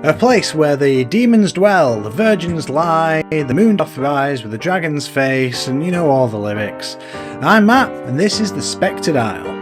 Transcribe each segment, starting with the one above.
A place where the demons dwell, the virgins lie, the moon doth rise with a dragon's face, and you know all the lyrics. I'm Matt, and this is the Spectred Isle.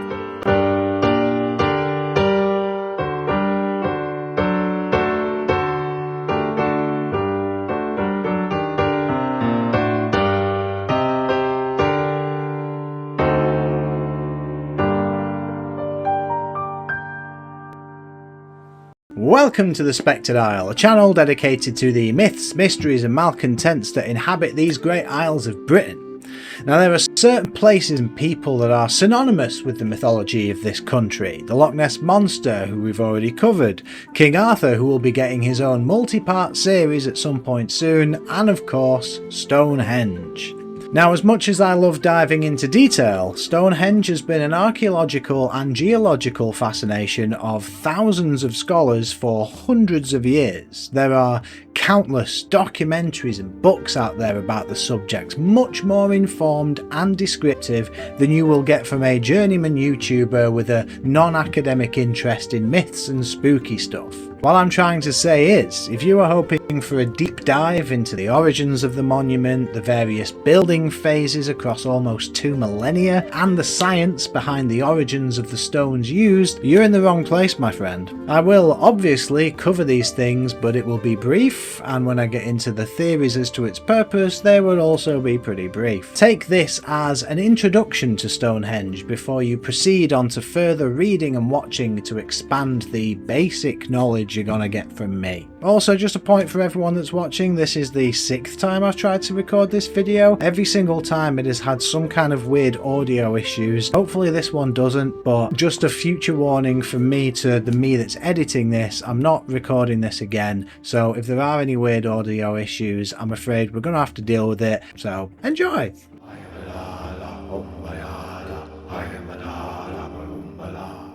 Welcome to the Spectred Isle, a channel dedicated to the myths, mysteries and malcontents that inhabit these great isles of Britain. Now there are certain places and people that are synonymous with the mythology of this country. The Loch Ness Monster, who we've already covered, King Arthur, who will be getting his own multi-part series at some point soon, and of course Stonehenge. Now, as much as I love diving into detail, Stonehenge has been an archaeological and geological fascination of thousands of scholars for hundreds of years. There are countless documentaries and books out there about the subject, much more informed and descriptive than you will get from a journeyman YouTuber with a non-academic interest in myths and spooky stuff. What I'm trying to say is, if you are hoping for a deep dive into the origins of the monument, the various building phases across almost 2 millennia, and the science behind the origins of the stones used, you're in the wrong place, my friend. I will obviously cover these things, but it will be brief, and when I get into the theories as to its purpose, they will also be pretty brief. Take this as an introduction to Stonehenge before you proceed on to further reading and watching to expand the basic knowledge you're gonna get from me. Also, just a point for everyone that's watching, this is the 6th time I've tried to record this video. Every single time it has had some kind of weird audio issues. Hopefully this one doesn't, but just a future warning from me to the me that's editing this, I'm not recording this again, so if there are any weird audio issues, I'm afraid we're gonna have to deal with it, so enjoy!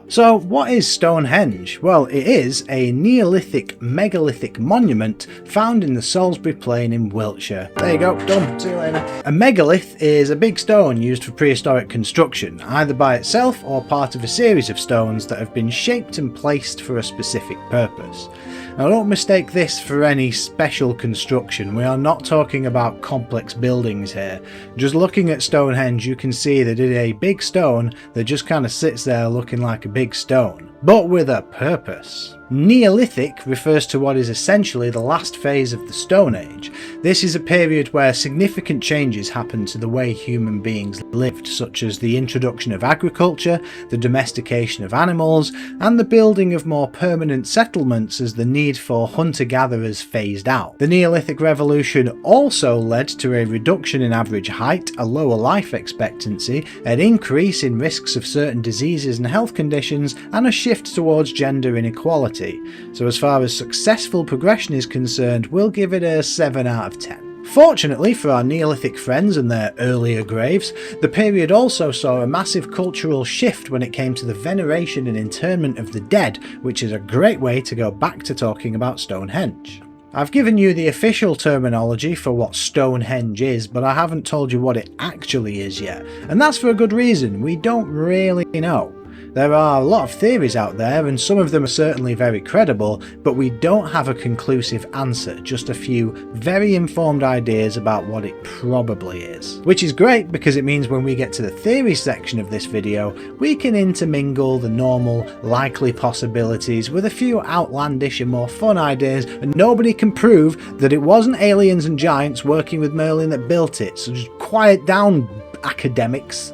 So what is Stonehenge? Well, it is a Neolithic megalithic monument found in the Salisbury Plain in Wiltshire. There you go, done, see you later. A megalith is a big stone used for prehistoric construction, either by itself or part of a series of stones that have been shaped and placed for a specific purpose. Now don't mistake this for any special construction, we are not talking about complex buildings here. Just looking at Stonehenge you can see that it is a big stone that just kind of sits there looking like a big stone, but with a purpose. Neolithic refers to what is essentially the last phase of the Stone Age. This is a period where significant changes happened to the way human beings lived, such as the introduction of agriculture, the domestication of animals, and the building of more permanent settlements as the need for hunter-gatherers phased out. The Neolithic Revolution also led to a reduction in average height, a lower life expectancy, an increase in risks of certain diseases and health conditions, and a shift towards gender inequality. So as far as successful progression is concerned, we'll give it a 7 out of 10. Fortunately for our Neolithic friends and their earlier graves, the period also saw a massive cultural shift when it came to the veneration and interment of the dead, which is a great way to go back to talking about Stonehenge. I've given you the official terminology for what Stonehenge is, but I haven't told you what it actually is yet, and that's for a good reason. We don't really know. There are a lot of theories out there, and some of them are certainly very credible, but we don't have a conclusive answer, just a few very informed ideas about what it probably is. Which is great because it means when we get to the theory section of this video, we can intermingle the normal, likely possibilities with a few outlandish and more fun ideas, and nobody can prove that it wasn't aliens and giants working with Merlin that built it, so just quiet down, academics.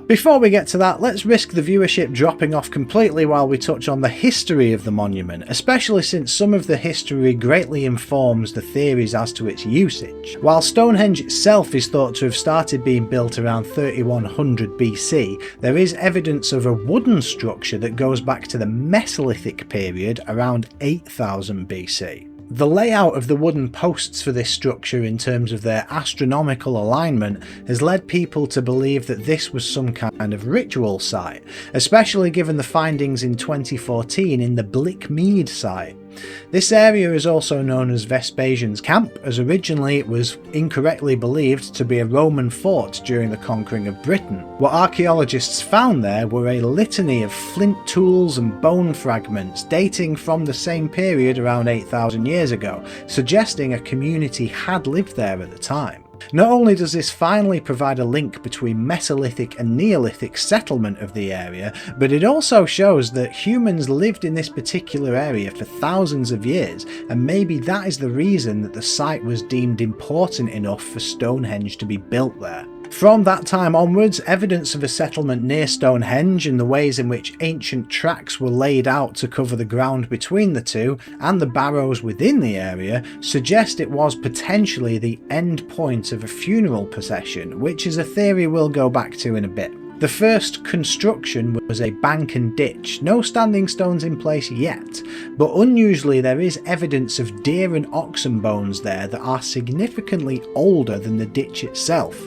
Before we get to that, let's risk the viewership dropping off completely while we touch on the history of the monument, especially since some of the history greatly informs the theories as to its usage. While Stonehenge itself is thought to have started being built around 3100 BC, there is evidence of a wooden structure that goes back to the Mesolithic period around 8000 BC. The layout of the wooden posts for this structure in terms of their astronomical alignment has led people to believe that this was some kind of ritual site, especially given the findings in 2014 in the Blickmead site. This area is also known as Vespasian's Camp, as originally it was incorrectly believed to be a Roman fort during the conquering of Britain. What archaeologists found there were a litany of flint tools and bone fragments dating from the same period around 8,000 years ago, suggesting a community had lived there at the time. Not only does this finally provide a link between Mesolithic and Neolithic settlement of the area, but it also shows that humans lived in this particular area for thousands of years, and maybe that is the reason that the site was deemed important enough for Stonehenge to be built there. From that time onwards, evidence of a settlement near Stonehenge and the ways in which ancient tracks were laid out to cover the ground between the two and the barrows within the area suggest it was potentially the end point of a funeral procession, which is a theory we'll go back to in a bit. The first construction was a bank and ditch, no standing stones in place yet, but unusually there is evidence of deer and oxen bones there that are significantly older than the ditch itself,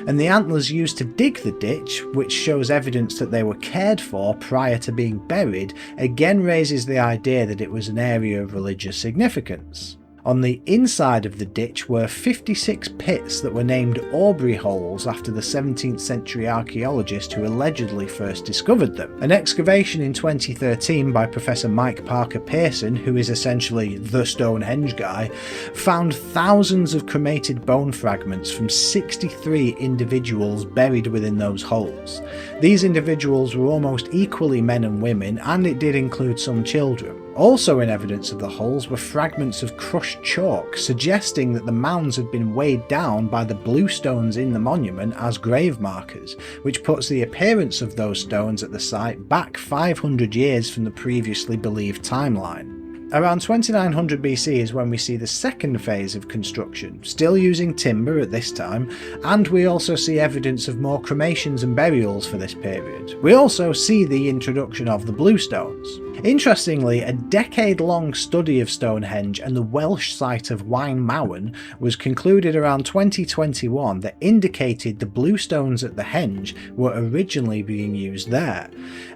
and the antlers used to dig the ditch, which shows evidence that they were cared for prior to being buried, again raises the idea that it was an area of religious significance. On the inside of the ditch were 56 pits that were named Aubrey holes after the 17th century archaeologist who allegedly first discovered them. An excavation in 2013 by Professor Mike Parker Pearson, who is essentially the Stonehenge guy, found thousands of cremated bone fragments from 63 individuals buried within those holes. These individuals were almost equally men and women, and it did include some children. Also in evidence of the holes were fragments of crushed chalk, suggesting that the mounds had been weighed down by the blue stones in the monument as grave markers, which puts the appearance of those stones at the site back 500 years from the previously believed timeline. Around 2900 BC is when we see the second phase of construction, still using timber at this time, and we also see evidence of more cremations and burials for this period. We also see the introduction of the bluestones. Interestingly, a decade-long study of Stonehenge and the Welsh site of Wine was concluded around 2021 that indicated the bluestones at the henge were originally being used there.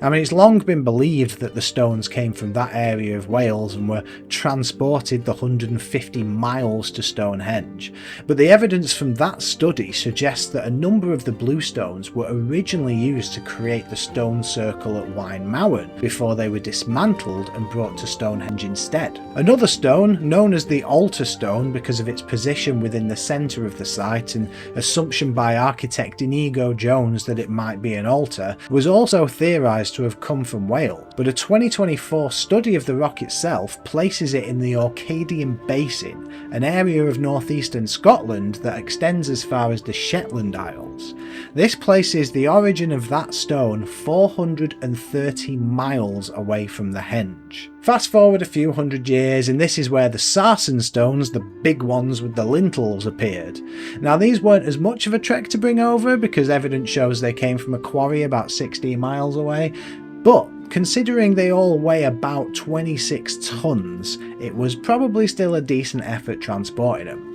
I mean, it's long been believed that the stones came from that area of Wales and were transported the 150 miles to Stonehenge, but the evidence from that study suggests that a number of the bluestones were originally used to create the stone circle at Wine before they were dismantled and brought to Stonehenge instead. Another stone, known as the altar stone because of its position within the centre of the site and assumption by architect Inigo Jones that it might be an altar, was also theorised to have come from Wales, but a 2024 study of the rock itself places it in the Orcadian Basin, an area of northeastern Scotland that extends as far as the Shetland Isles. This places the origin of that stone 430 miles away from the henge. Fast forward a few hundred years and this is where the sarsen stones, the big ones with the lintels, appeared. Now these weren't as much of a trek to bring over because evidence shows they came from a quarry about 16 miles away, but considering they all weigh about 26 tons, it was probably still a decent effort transporting them.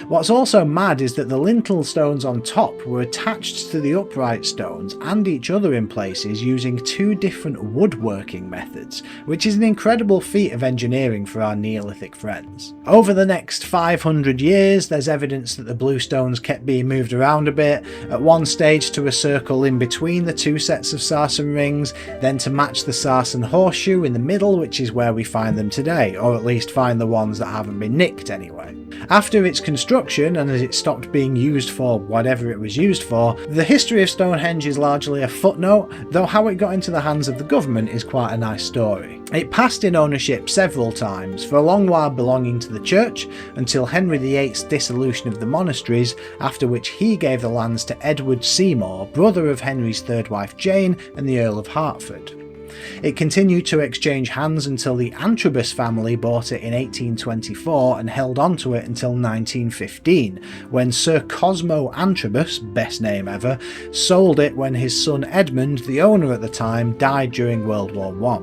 What's also mad is that the lintel stones on top were attached to the upright stones and each other in places using two different woodworking methods, which is an incredible feat of engineering for our Neolithic friends. Over the next 500 years, there's evidence that the blue stones kept being moved around a bit, at one stage to a circle in between the two sets of sarsen rings, then to match the sarsen horseshoe in the middle, which is where we find them today, or at least find the ones that haven't been nicked anyway. After its construction, and as it stopped being used for whatever it was used for, the history of Stonehenge is largely a footnote, though how it got into the hands of the government is quite a nice story. It passed in ownership several times, for a long while belonging to the church, until Henry VIII's dissolution of the monasteries, after which he gave the lands to Edward Seymour, brother of Henry's third wife Jane and the Earl of Hertford. It continued to exchange hands until the Antrobus family bought it in 1824 and held onto it until 1915, when Sir Cosmo Antrobus, best name ever, sold it when his son Edmund, the owner at the time, died during World War I.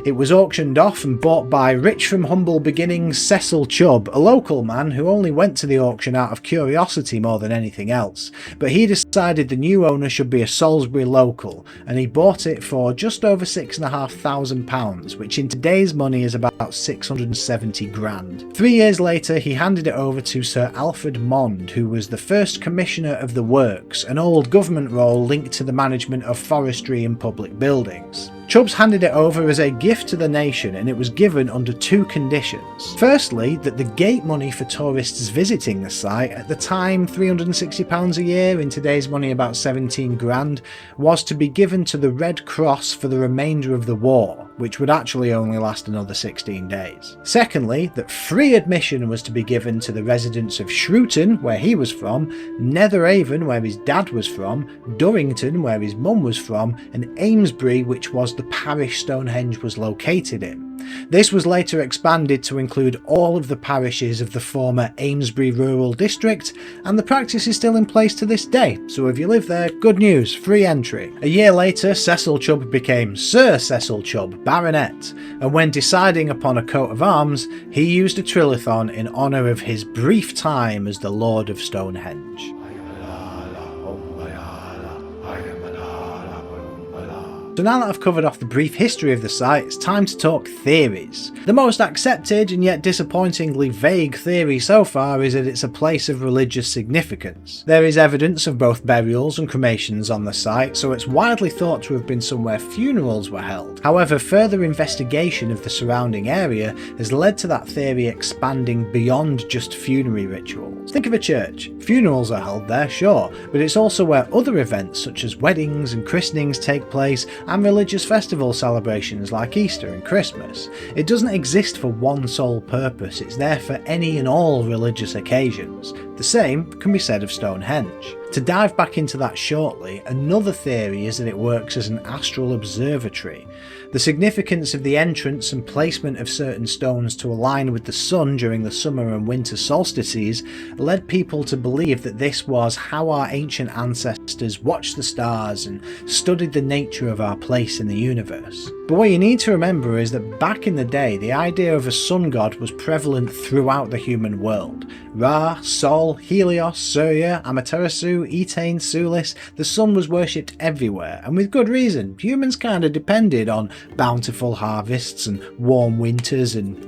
It was auctioned off and bought by rich from humble beginnings Cecil Chubb, a local man who only went to the auction out of curiosity more than anything else, but he decided the new owner should be a Salisbury local, and he bought it for just over £6,500, which in today's money is about 670 grand. 3 years later he handed it over to Sir Alfred Mond, who was the first Commissioner of the Works, an old government role linked to the management of forestry and public buildings. Chubbs handed it over as a gift to the nation, and it was given under 2 conditions. Firstly, that the gate money for tourists visiting the site, at the time £360 a year, in today's money about 17 grand, was to be given to the Red Cross for the remainder of the war, which would actually only last another 16 days. Secondly, that free admission was to be given to the residents of Shrewton, where he was from, Netheravon, where his dad was from, Durrington, where his mum was from, and Amesbury, which was the parish Stonehenge was located in. This was later expanded to include all of the parishes of the former Amesbury Rural District, and the practice is still in place to this day, so if you live there, good news, free entry. A year later, Cecil Chubb became Sir Cecil Chubb, Baronet, and when deciding upon a coat of arms, he used a trilithon in honour of his brief time as the Lord of Stonehenge. So now that I've covered off the brief history of the site, it's time to talk theories. The most accepted and yet disappointingly vague theory so far is that it's a place of religious significance. There is evidence of both burials and cremations on the site, so it's widely thought to have been somewhere funerals were held. However, further investigation of the surrounding area has led to that theory expanding beyond just funerary rituals. Think of a church. Funerals are held there, sure, but it's also where other events such as weddings and christenings take place, and religious festival celebrations like Easter and Christmas. It doesn't exist for one sole purpose, it's there for any and all religious occasions. The same can be said of Stonehenge. To dive back into that shortly, another theory is that it works as an astral observatory. The significance of the entrance and placement of certain stones to align with the sun during the summer and winter solstices led people to believe that this was how our ancient ancestors watched the stars and studied the nature of our place in the universe. But what you need to remember is that back in the day, the idea of a sun god was prevalent throughout the human world. Ra, Sol, Helios, Surya, Amaterasu, Etain, Sulis, the sun was worshipped everywhere, and with good reason. Humans kind of depended on bountiful harvests and warm winters and,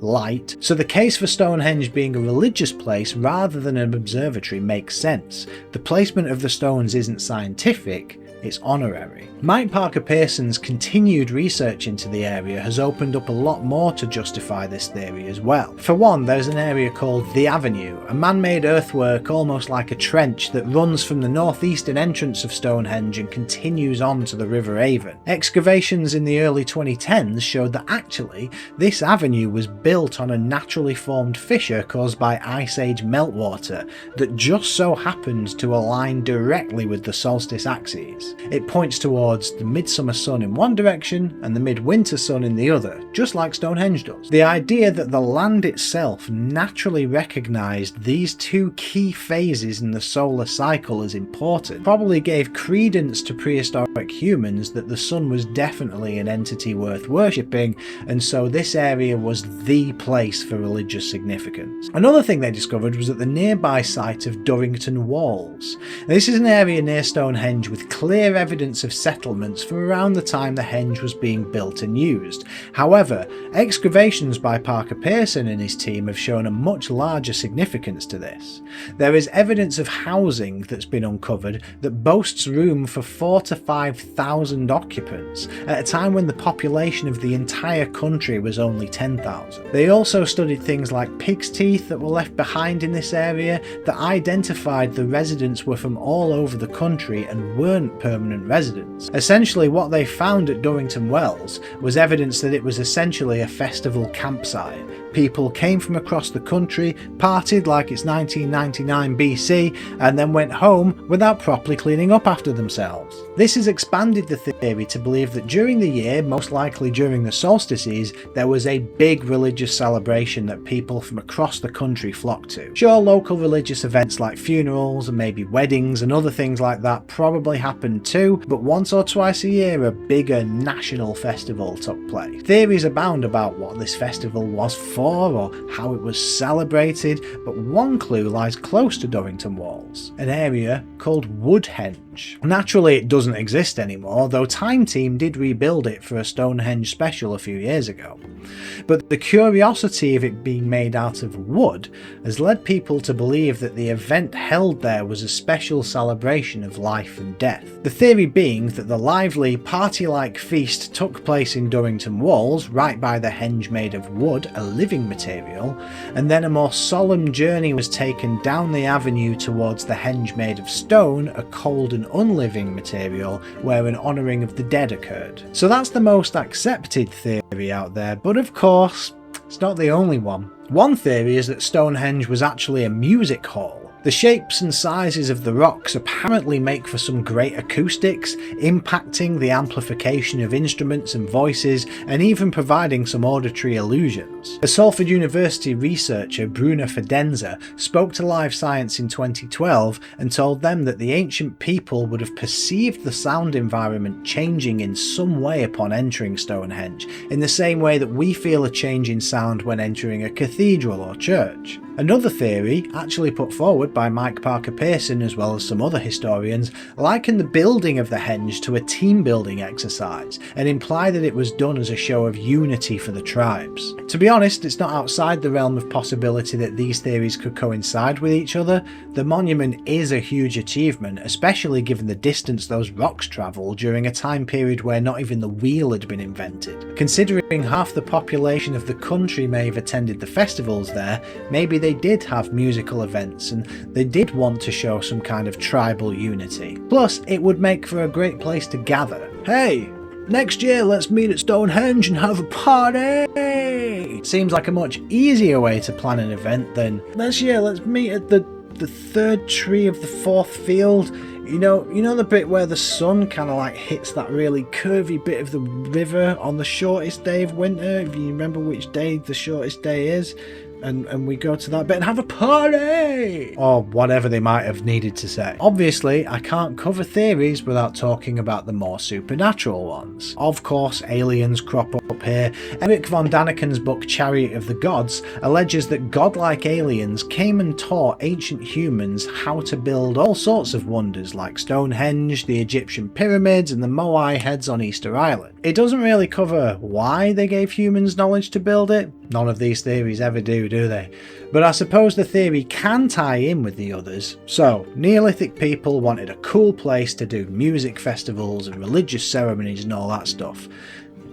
light. So the case for Stonehenge being a religious place rather than an observatory makes sense. The placement of the stones isn't scientific, it's honorary. Mike Parker Pearson's continued research into the area has opened up a lot more to justify this theory as well. For one, there's an area called The Avenue, a man-made earthwork almost like a trench that runs from the northeastern entrance of Stonehenge and continues on to the River Avon. Excavations in the early 2010s showed that actually this avenue was built on a naturally formed fissure caused by Ice Age meltwater that just so happened to align directly with the solstice axes. It points towards the midsummer sun in one direction and the midwinter sun in the other, just like Stonehenge does. The idea that the land itself naturally recognised these 2 key phases in the solar cycle as important probably gave credence to prehistoric humans that the sun was definitely an entity worth worshipping, and so this area was the place for religious significance. Another thing they discovered was at the nearby site of Durrington Walls. This is an area near Stonehenge with clear evidence of settlements from around the time the henge was being built and used. However, excavations by Parker Pearson and his team have shown a much larger significance to this. There is evidence of housing that's been uncovered that boasts room for 4,000 to 5,000 occupants, at a time when the population of the entire country was only 10,000. They also studied things like pig's teeth that were left behind in this area that identified the residents were from all over the country and weren't permanent residents. Essentially what they found at Durrington Wells was evidence that it was essentially a festival campsite. People came from across the country, partied like it's 1999 BC, and then went home without properly cleaning up after themselves. This has expanded the theory to believe that during the year, most likely during the solstices, there was a big religious celebration that people from across the country flocked to. Sure, local religious events like funerals and maybe weddings and other things like that probably happened too, but once or twice a year a bigger national festival took place. Theories abound about what this festival was for or how it was celebrated, but one clue lies close to Durrington Walls, an area called Woodhenge. Naturally it doesn't exist anymore, though Time Team did rebuild it for a Stonehenge special a few years ago. But the curiosity of it being made out of wood has led people to believe that the event held there was a special celebration of life and death. The theory being that the lively, party-like feast took place in Durrington Walls, right by the henge made of wood, a living material, and then a more solemn journey was taken down the avenue towards the henge made of stone, a cold and unliving material, where an honouring of the dead occurred. So that's the most accepted theory out there, but of course, it's not the only one. One theory is that Stonehenge was actually a music hall. The shapes and sizes of the rocks apparently make for some great acoustics, impacting the amplification of instruments and voices, and even providing some auditory illusions. A Salford University researcher, Bruna Fidenza, spoke to Live Science in 2012 and told them that the ancient people would have perceived the sound environment changing in some way upon entering Stonehenge, in the same way that we feel a change in sound when entering a cathedral or church. Another theory, actually put forward by Mike Parker Pearson as well as some other historians, liken the building of the henge to a team building exercise and imply that it was done as a show of unity for the tribes. To be honest, it's not outside the realm of possibility that these theories could coincide with each other. The monument is a huge achievement, especially given the distance those rocks travel during a time period where not even the wheel had been invented. Considering half the population of the country may have attended the festivals there, maybe they did have musical events and they did want to show some kind of tribal unity. Plus, it would make for a great place to gather. Hey! Next year let's meet at Stonehenge and have a party! Seems like a much easier way to plan an event than, this year let's meet at the third tree of the fourth field. You know the bit where the sun kind of like hits that really curvy bit of the river on the shortest day of winter, if you remember which day the shortest day is? And we go to that bit and have a party! Or whatever they might have needed to say. Obviously, I can't cover theories without talking about the more supernatural ones. Of course, aliens crop up here. Eric von Daniken's book Chariot of the Gods alleges that godlike aliens came and taught ancient humans how to build all sorts of wonders like Stonehenge, the Egyptian pyramids, and the Moai heads on Easter Island. It doesn't really cover why they gave humans knowledge to build it. None of these theories ever do they? But I suppose the theory can tie in with the others. So, Neolithic people wanted a cool place to do music festivals and religious ceremonies and all that stuff.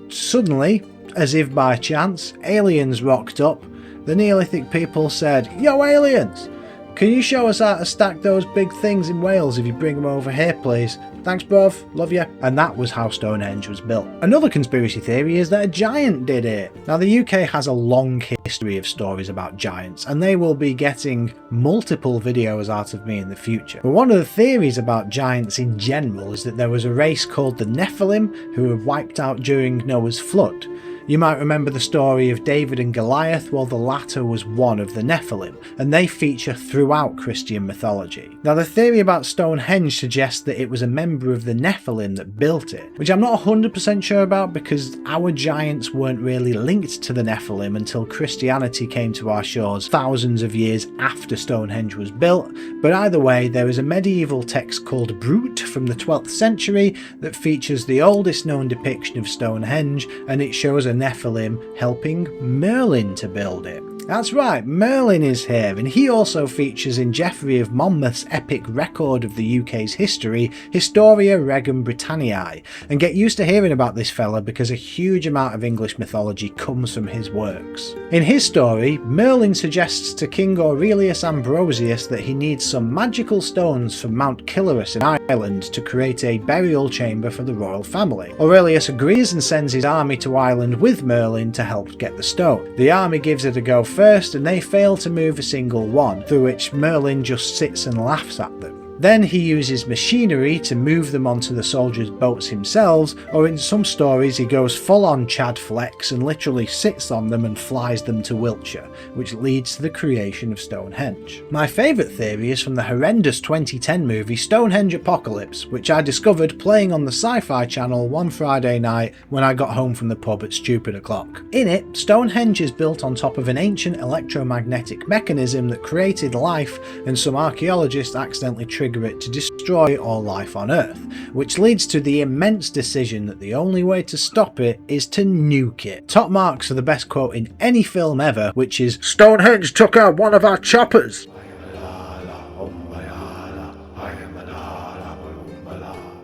Suddenly, as if by chance, aliens rocked up. The Neolithic people said, "Yo aliens! Can you show us how to stack those big things in Wales if you bring them over here please? Thanks bruv, love ya." And that was how Stonehenge was built. Another conspiracy theory is that a giant did it. Now the UK has a long history of stories about giants and they will be getting multiple videos out of me in the future. But one of the theories about giants in general is that there was a race called the Nephilim who were wiped out during Noah's flood. You might remember the story of David and Goliath, well the latter was one of the Nephilim, and they feature throughout Christian mythology. Now the theory about Stonehenge suggests that it was a member of the Nephilim that built it, which I'm not 100% sure about because our giants weren't really linked to the Nephilim until Christianity came to our shores thousands of years after Stonehenge was built, but either way there is a medieval text called Brut from the 12th century that features the oldest known depiction of Stonehenge, and it shows a Nephilim helping Merlin to build it. That's right, Merlin is here, and he also features in Geoffrey of Monmouth's epic record of the UK's history, Historia Regum Britanniae, and get used to hearing about this fella because a huge amount of English mythology comes from his works. In his story, Merlin suggests to King Aurelius Ambrosius that he needs some magical stones from Mount Killarus in Ireland to create a burial chamber for the royal family. Aurelius agrees and sends his army to Ireland with Merlin to help get the stone. The army gives it a go first and they fail to move a single one, through which Merlin just sits and laughs at them. Then he uses machinery to move them onto the soldiers' boats himself, or in some stories he goes full on Chad Flex and literally sits on them and flies them to Wiltshire, which leads to the creation of Stonehenge. My favourite theory is from the horrendous 2010 movie Stonehenge Apocalypse, which I discovered playing on the Sci-Fi Channel one Friday night when I got home from the pub at stupid o'clock. In it, Stonehenge is built on top of an ancient electromagnetic mechanism that created life, and some archaeologists accidentally trigger it to destroy all life on Earth, which leads to the immense decision that the only way to stop it is to nuke it. Top marks for the best quote in any film ever, which is, "Stonehenge took out one of our choppers."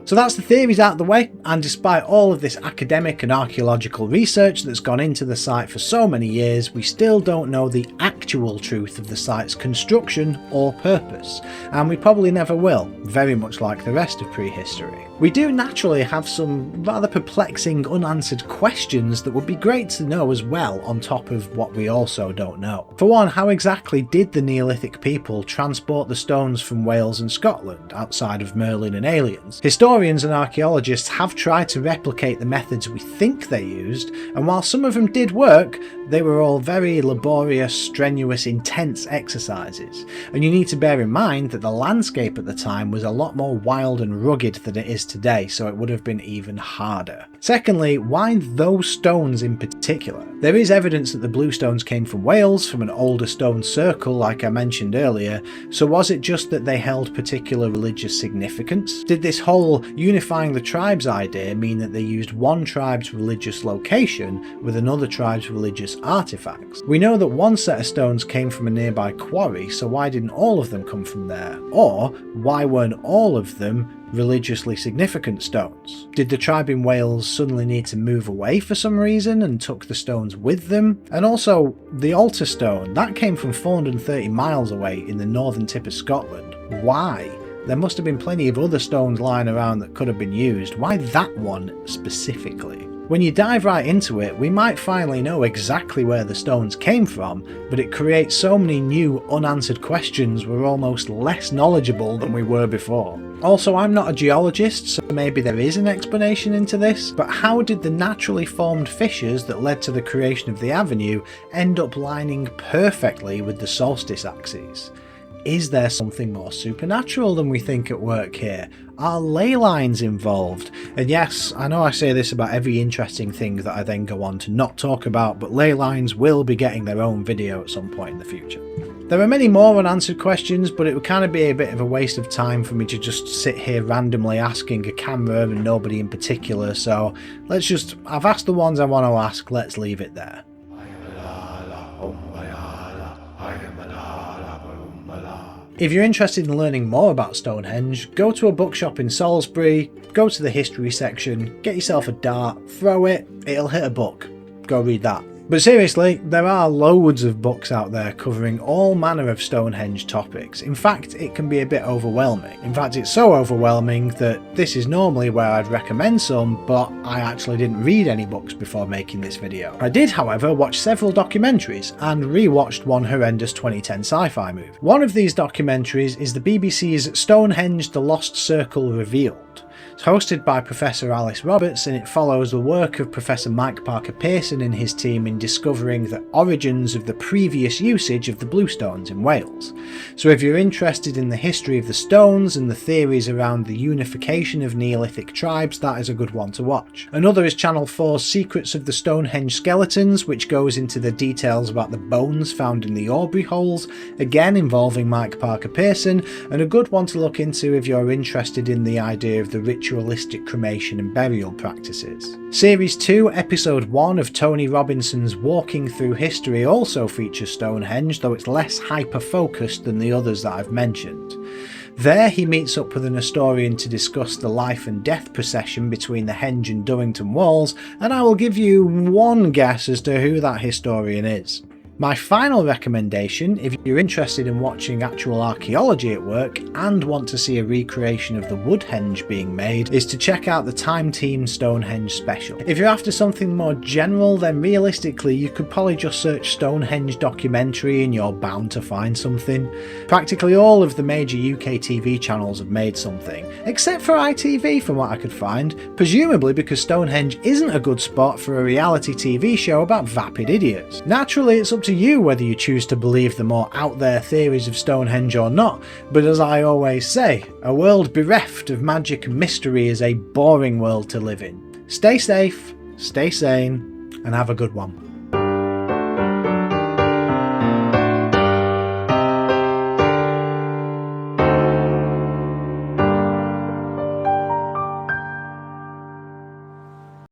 So that's the theories out of the way, and despite all of this academic and archaeological research that's gone into the site for so many years, we still don't know the actual truth of the site's construction or purpose, and we probably never will, very much like the rest of prehistory. We do naturally have some rather perplexing unanswered questions that would be great to know as well, on top of what we also don't know. For one, how exactly did the Neolithic people transport the stones from Wales and Scotland, outside of Merlin and aliens? Historians and archaeologists have tried to replicate the methods we think they used, and while some of them did work, they were all very laborious, strenuous, intense exercises. And you need to bear in mind that the landscape at the time was a lot more wild and rugged than it is today, so it would have been even harder. Secondly, why those stones in particular? There is evidence that the blue stones came from Wales, from an older stone circle like I mentioned earlier, so was it just that they held particular religious significance? Did this whole unifying the tribes idea mean that they used one tribe's religious location with another tribe's religious artifacts? We know that one set of stones came from a nearby quarry, so why didn't all of them come from there? Or why weren't all of them religiously significant stones? Did the tribe in Wales suddenly need to move away for some reason and took the stones with them? And also, the altar stone, that came from 430 miles away in the northern tip of Scotland. Why? There must have been plenty of other stones lying around that could have been used. Why that one specifically? When you dive right into it, we might finally know exactly where the stones came from, but it creates so many new unanswered questions we're almost less knowledgeable than we were before. Also, I'm not a geologist, so maybe there is an explanation into this, but how did the naturally formed fissures that led to the creation of the avenue end up lining perfectly with the solstice axes? Is there something more supernatural than we think at work here? Are ley lines involved? And yes, I know I say this about every interesting thing that I then go on to not talk about, but ley lines will be getting their own video at some point in the future. There are many more unanswered questions, but it would kind of be a bit of a waste of time for me to just sit here randomly asking a camera and nobody in particular, so I've asked the ones I want to ask, let's leave it there. If you're interested in learning more about Stonehenge, go to a bookshop in Salisbury, go to the history section, get yourself a dart, throw it, it'll hit a book. Go read that. But seriously, there are loads of books out there covering all manner of Stonehenge topics. In fact, it can be a bit overwhelming. In fact, it's so overwhelming that this is normally where I'd recommend some, but I actually didn't read any books before making this video. I did, however, watch several documentaries and re-watched one horrendous 2010 sci-fi movie. One of these documentaries is the BBC's Stonehenge: The Lost Circle Revealed. It's hosted by Professor Alice Roberts, and it follows the work of Professor Mike Parker Pearson and his team in discovering the origins of the previous usage of the bluestones in Wales. So if you're interested in the history of the stones and the theories around the unification of Neolithic tribes, that is a good one to watch. Another is Channel 4's Secrets of the Stonehenge Skeletons, which goes into the details about the bones found in the Aubrey holes, again involving Mike Parker Pearson, and a good one to look into if you're interested in the idea of the ritualistic cremation and burial practices. Series 2, Episode 1 of Tony Robinson's Walking Through History also features Stonehenge, though it's less hyper-focused than the others that I've mentioned. There he meets up with an historian to discuss the life and death procession between the Henge and Durrington walls, and I will give you one guess as to who that historian is. My final recommendation, if you're interested in watching actual archaeology at work and want to see a recreation of the wood henge being made, is to check out the Time Team Stonehenge special. If you're after something more general, then realistically you could probably just search Stonehenge documentary and you're bound to find something. Practically all of the major UK TV channels have made something, except for ITV from what I could find, presumably because Stonehenge isn't a good spot for a reality TV show about vapid idiots. Naturally, it's up to you whether you choose to believe the more out there theories of Stonehenge or not, but as I always say, a world bereft of magic and mystery is a boring world to live in. Stay safe, stay sane, and have a good one.